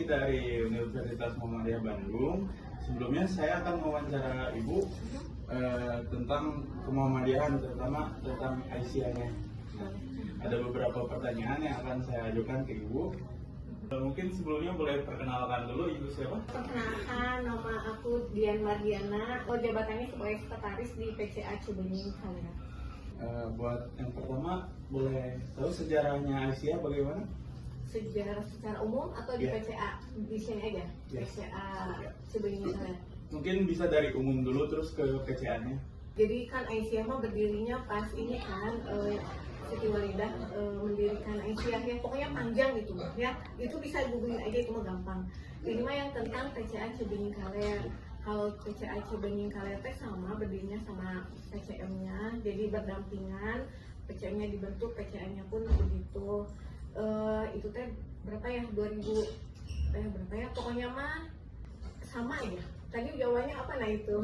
kami dari Universitas Muhammadiyah Bandung. Sebelumnya saya akan mewawancara Ibu tentang kemuhammadiyahan, terutama tentang Aisyahnya. Ada beberapa pertanyaan yang akan saya ajukan ke Ibu. Mungkin sebelumnya boleh perkenalkan dulu Ibu siapa? Perkenalkan, nama aku Dian Mardiana. Jabatannya sebagai sekretaris di PCA Cibenying Kalera. Buat yang pertama, boleh tahu sejarahnya Aisyah bagaimana? Sejarah secara umum atau di PCA? Di sini aja? PCA Cibenying Kalera. Mungkin bisa dari umum dulu terus ke PCA-nya. Jadi kan Aisyah mah berdirinya pas ini kan Siti Walidah mendirikan Aisyah ya, pokoknya panjang gitu ya. Itu bisa googling aja, itu mah gampang. Ini mah yang tentang PCA Cibenying Kalera. Kalau PCA Cibenying Kalera sama berdirinya sama PCM-nya, jadi berdampingan. PCM-nya dibentuk, PCA-nya pun begitu. Itu teh berapa ya, 2000 berapa ya, pokoknya mah sama ya. Tadi jawabannya apa nah itu?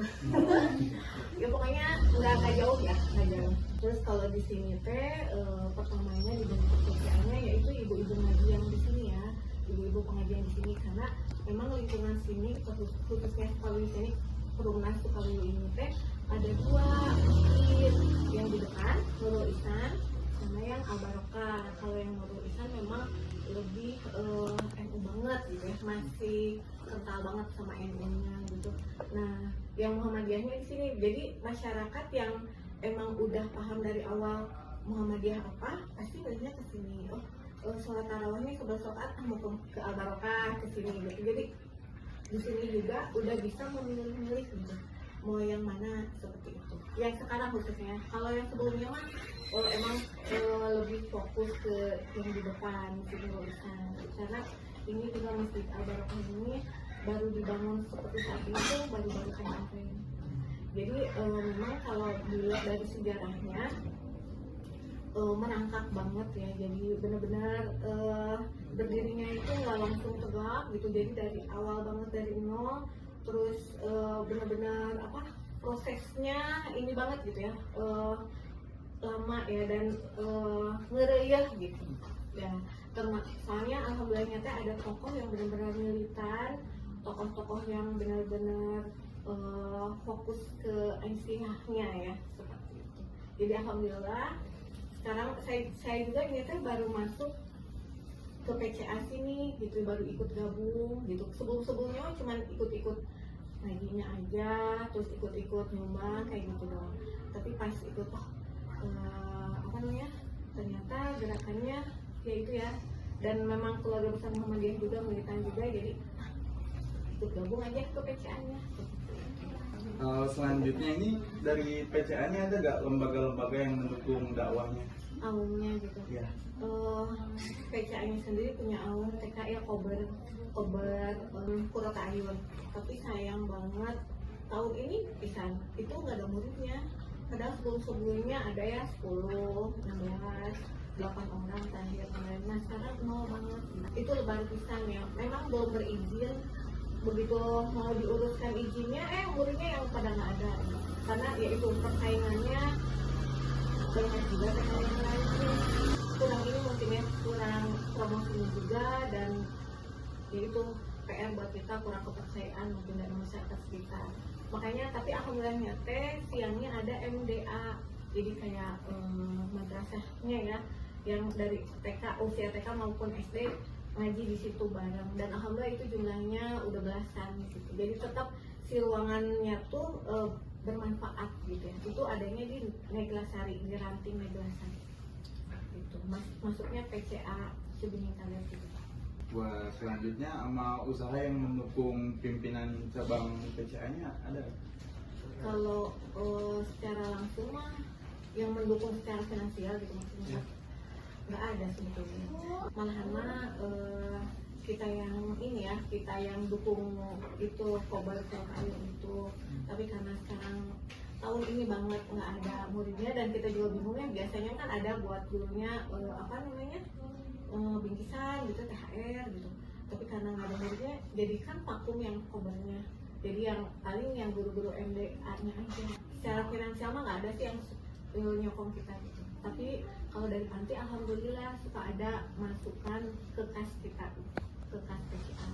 Ya pokoknya nggak jauh ya, nggak jauh. Terus kalau di sini teh pertamanya dibentuk PCA-nya yaitu ibu-ibu ngaji yang di sini ya, ibu-ibu pengajian di sini, karena memang lingkungan sini khususnya Sukaluyu sini, Perumnas Sukaluyu ini teh ada dua masjid, yang di depan Nurul Ihsan sama yang Al Barokah. Kalau yang Nurul Ihsan memang lebih NU banget gitu ya, masih kental banget sama NU-nya gitu. Nah, yang Muhammadiyahnya di sini, jadi masyarakat yang emang udah paham dari awal Muhammadiyah apa, pasti ngeliatnya ke sini. Sholat tarawihnya 11 rakaat mau ke Al Barokah, ke sini gitu. Jadi di sini juga udah bisa memilih-milih gitu, mau yang mana seperti itu. Yang sekarang khususnya, kalau yang sebelumnya mah emang lebih fokus ke yang di depan sini urusan, karena ini juga Masjid Al Barokah ini baru dibangun seperti saat ini tuh baru-baru kemarin. Jadi memang kalau dilihat dari sejarahnya merangkak banget ya, jadi benar-benar berdirinya itu nggak langsung tegak gitu, jadi dari awal banget dari nol, terus benar-benar apa prosesnya ini banget gitu ya, lama ya, dan ngereyah gitu ya. Soalnya alhamdulillahnya teh ada tokoh yang benar-benar militan, tokoh-tokoh yang benar-benar fokus ke Aisyahnya ya, seperti itu. Jadi alhamdulillah sekarang saya juga ini teh baru masuk ke PCA sini gitu, baru ikut gabung gitu. Sebelumnya cuma ikut-ikut ngajinya aja, terus ikut-ikut nyumbang kayak gitu doang. Tapi pas ikut apa namanya, ternyata gerakannya ya itu ya, dan memang keluarga besar Muhammadiyah juga militan juga, jadi ikut gabung aja ke PCA-nya. Selanjutnya ini dari PCA-nya ada nggak lembaga-lembaga yang mendukung dakwahnya? Aumnya gitu. Ya. PCA-nya sendiri punya aum TK ya, Kober Kurota Ayun. Tapi sayang banget tahun ini pisan itu nggak ada muridnya. Padahal sebelumnya ada ya 10, 16, 8 orang terakhir kemarin. Nah sekarang nol banget. Itu baru pisan ya. Memang belum berizin. Begitu mau diuruskan izinnya, muridnya yang pada nggak ada. Karena ya itu persaingannya banyak juga dengan yang lain. Kurang ini mungkin ya, kurang promosinya juga, dan ya itu PR buat kita, kurang kepercayaan mungkin dari masyarakat sekitar. Makanya tapi alhamdulillahnya teh siangnya ada MDA, jadi kayak madrasahnya ya, yang dari TK, usia TK maupun SD ngaji di situ bareng, dan alhamdulillah itu jumlahnya udah belasan gitu. Jadi tetap si ruangannya tuh bermanfaat gitu ya. Itu adanya di Neglasari, di Ranting Neglasari gitu. Masuknya PCA Cibenying Kalera gitu. Buat selanjutnya sama usaha yang mendukung pimpinan cabang PCA-nya ada? Kalau secara langsung mah yang mendukung secara finansial gitu maksudnya nggak ada sebetulnya. Malahan mah kita yang ini ya, kita yang dukung itu Kobar Kayu itu. Tapi karena sekarang tahun ini banget nggak ada muridnya, dan kita juga bingung ya, biasanya kan ada buat gurunya apa namanya bingkisan gitu, THR gitu. Tapi karena nggak ada muridnya, jadi kan vakum yang Kobarnya. Jadi yang paling yang guru-guru MDA-nya aja. Secara finansial mah nggak ada sih yang nyokong kita gitu. Tapi kalau dari panti alhamdulillah suka ada masukan ke kas kita, ke kas PCA.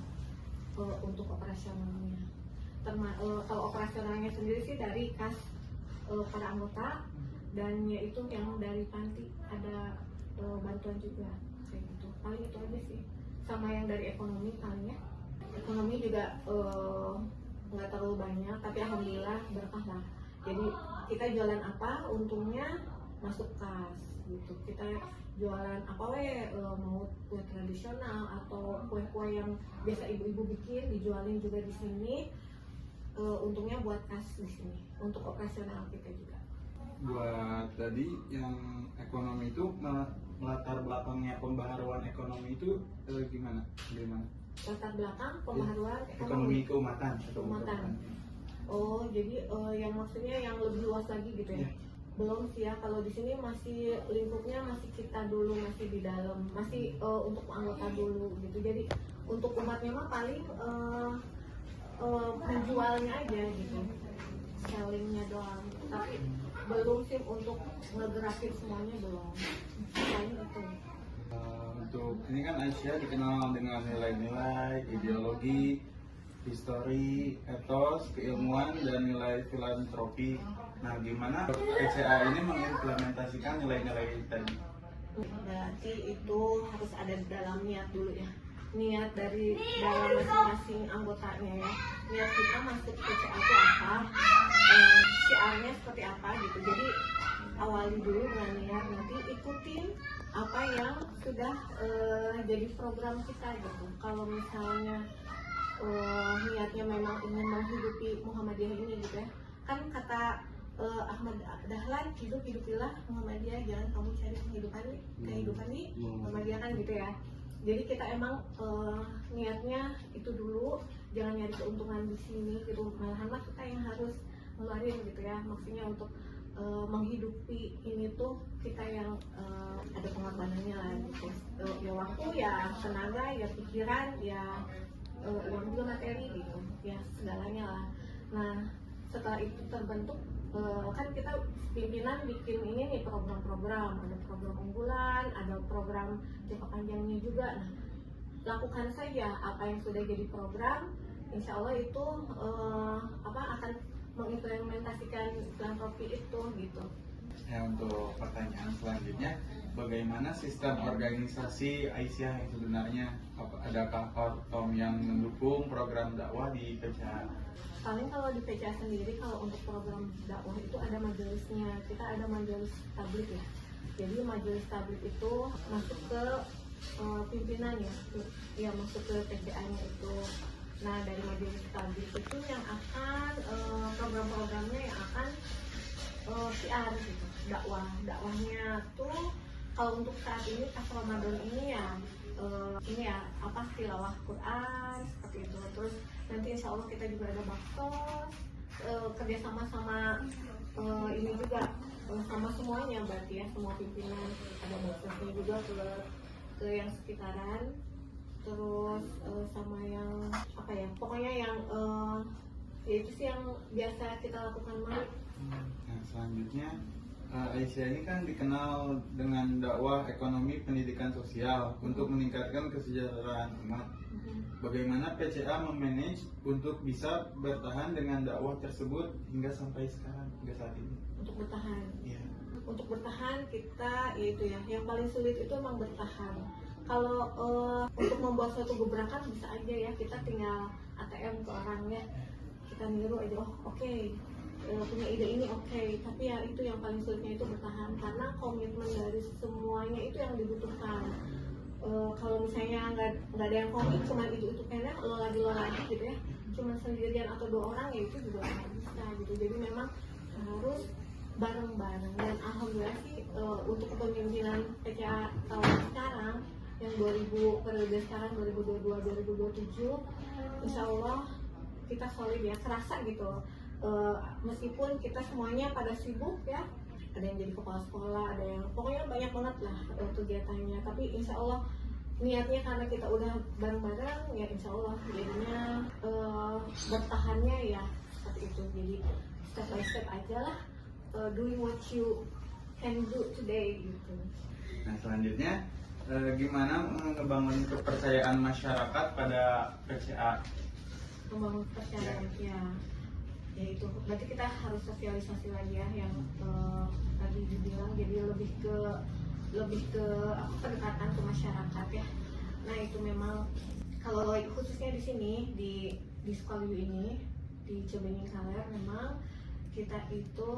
untuk operasionalnya. Kalau operasionalnya sendiri sih dari kas para anggota, dan yaitu yang dari panti ada bantuan juga kayak gitu. Paling itu aja sih, sama yang dari ekonomi paling ya. Ekonomi juga nggak terlalu banyak, tapi alhamdulillah berkah lah. Jadi kita jualan apa, untungnya masuk kas gitu. Kita jualan apa mau kue tradisional atau kue-kue yang biasa ibu-ibu bikin dijualin juga di sini. Untungnya buat kas di sini, untuk operasional kita juga. Buat tadi yang ekonomi itu latar belakangnya pembaharuan ekonomi itu gimana? Latar belakang pembaharuan Ekonomi keumatan. Oh, jadi yang maksudnya yang lebih luas lagi gitu ya? Belum sih ya, kalau di sini masih lingkupnya masih kita dulu, masih di dalam, masih untuk anggota dulu gitu. Jadi untuk umatnya mah paling menjualnya aja gitu, sellingnya doang. Tapi belum sih untuk ngegerakin semuanya, belum. Paling itu. Untuk ini kan Aisyah dikenal dengan nilai-nilai, ideologi, histori, etos, keilmuan, dan nilai filantropi. Nah, gimana PCA ini mengimplementasikan nilai-nilai tadi? Berarti itu harus ada di dalam niat dulu ya. Niat dari dalam masing-masing anggotanya ya. Niat kita masuk PCA itu apa, syiarnya seperti apa gitu. Jadi awali dulu dengan niat, nanti ikutin apa yang sudah jadi program kita gitu. Kalau misalnya niatnya memang ingin menghidupi Muhammadiyah ini gitu ya, kan kata Ahmad Dahlan, hidupilah Muhammadiyah, jangan kamu cari kehidupan di Muhammadiyah kan gitu ya. Jadi kita emang niatnya itu dulu, jangan nyari keuntungan di sini gitu, malahan kita yang harus ngeluarin gitu ya. Maksudnya untuk menghidupi ini tuh kita yang ada pengorbanannya lah gitu. Ya waktu, ya tenaga, ya pikiran, ya uang juga materi gitu, ya segalanya lah. Nah setelah itu terbentuk, kan kita pimpinan bikin ini nih program-program, ada program unggulan, ada program jangka panjangnya juga. Nah lakukan saja apa yang sudah jadi program, insya Allah itu akan mengimplementasikan filantropi itu gitu. Ya, untuk pertanyaan selanjutnya, bagaimana sistem organisasi Aisyah yang sebenarnya? Adakah ortom yang mendukung program dakwah di PCA? Paling kalau di PCA sendiri, kalau untuk program dakwah itu ada majelisnya. Kita ada majelis tabligh ya. Jadi majelis tabligh itu masuk ke pimpinan ya masuk ke PCA-nya itu. Nah dari majelis tabligh itu yang akan program-programnya yang akan PR gitu, dakwahnya tuh kalau untuk saat ini pas Ramadan ini ya tilawah Quran seperti itu. Terus nanti insya Allah kita juga ada baksos, kerjasama sama ini juga sama semuanya, berarti ya semua pimpinan ada baksosnya juga ke yang sekitaran. Terus sama yang pokoknya yang ya itu sih yang biasa kita lakukan mah. Nah, selanjutnya Aisyah ini kan dikenal dengan dakwah ekonomi pendidikan sosial untuk meningkatkan kesejahteraan umat. Bagaimana PCA memanage untuk bisa bertahan dengan dakwah tersebut hingga sampai sekarang, hingga saat ini? Untuk bertahan. Iya. Untuk bertahan kita yaitu ya yang paling sulit itu emang bertahan. Kalau untuk membuat suatu gebrakan bisa aja ya, kita tinggal ATM ke orangnya, kita niru aja, punya ide ini tapi ya itu yang paling sulitnya itu bertahan, karena komitmen dari semuanya itu yang dibutuhkan. Kalau misalnya nggak ada yang komit, cuma itu kayaknya lo lagi gitu ya, cuma sendirian atau 2 orang ya itu juga nggak bisa gitu. Jadi memang harus bareng-bareng, dan alhamdulillah sih untuk kepemimpinan PCA tahun sekarang yang periode sekarang 2022-2027, insya Allah kita solid ya, kerasa gitu. Meskipun kita semuanya pada sibuk ya, ada yang jadi kepala sekolah, ada yang pokoknya banyak banget lah kegiatannya, tapi insya Allah niatnya karena kita udah bareng-bareng ya, insya Allah jadinya bertahannya ya seperti itu. Jadi step by step aja lah, doing what you can do today gitu. Nah selanjutnya gimana ngebangun kepercayaan masyarakat pada PCA? Membangun kepercayaan ya itu berarti kita harus sosialisasi lagi ya yang tadi dibilang, jadi lebih ke pendekatan ke masyarakat ya. Nah itu memang kalau khususnya di sini di Sukaluyu ini di Cibenying Kaler memang kita itu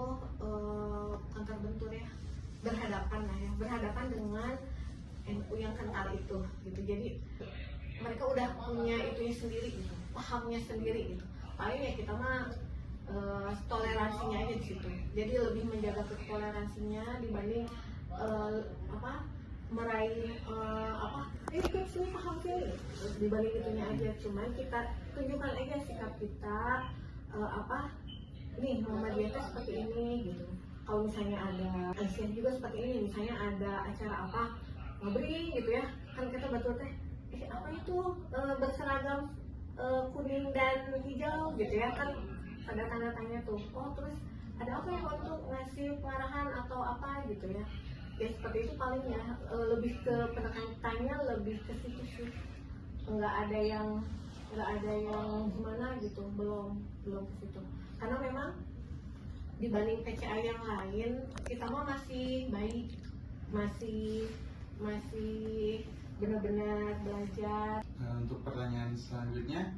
kantor bentur ya, berhadapan dengan NU yang kental itu gitu. Jadi mereka udah punya itunya sendiri gitu, pahamnya sendiri gitu. Paling ya kita mah toleransinya aja di situ. Jadi lebih menjaga toleransinya dibanding meraih kan sini paham sini dibanding itunya aja. Cuman kita tunjukkan aja sikap kita nih Muhammadiyah itu seperti ini gitu. Kalau misalnya ada Aisyah juga seperti ini, misalnya ada acara apa ngobrol gitu ya, kan kita betul teh apa itu berseragam kuning dan hijau gitu ya, kan ada tanda tanya tuh. Oh terus ada apa ya untuk ngasih pengarahan atau apa gitu ya. Ya seperti itu paling ya, lebih ke penekanannya lebih ke situ sih. Nggak ada yang gimana gitu, belum ke situ. Karena memang dibanding PCA yang lain kita mah masih baik, masih benar-benar belajar. Nah, untuk pertanyaan selanjutnya,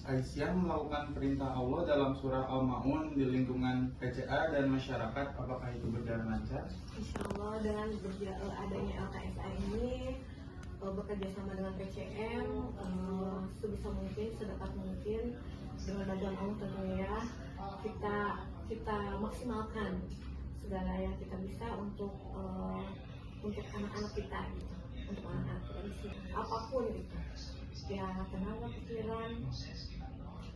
Aisyah melakukan perintah Allah dalam surah Al-Ma'un di lingkungan PCA dan masyarakat, apakah itu berjalan lancar? Insya Allah dengan adanya LKSA ini bekerja sama dengan PCM sebisa mungkin, sedapat mungkin dengan bantuan Allah tentunya ya, kita maksimalkan segala yang kita bisa untuk anak-anak kita gitu, untuk anak-anak kita di sini. Apapun itu ya, tenaga pikiran,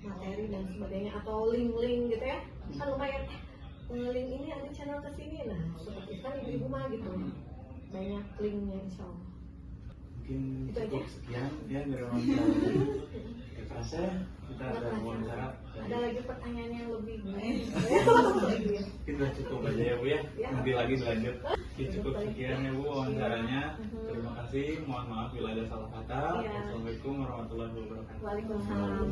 materi dan sebagainya, atau link-link gitu ya, kan lumayan link ini ada channel kesini, nah seperti kan ibu-ibu mah gitu banyak linknya insya Allah. Mungkin Itu cukup aja. sekian ya dari wawancara. Terasa kita ada wawancara. Ada lagi pertanyaan yang lebih baik. Kita cukup aja ya Bu ya. Ya. Nanti lagi lanjut. Oke, cukup sekian ya Bu wawancaranya. Terima kasih. Mohon maaf bila ada salah kata. Ya. Wassalamualaikum warahmatullahi wabarakatuh. Waalaikumsalam.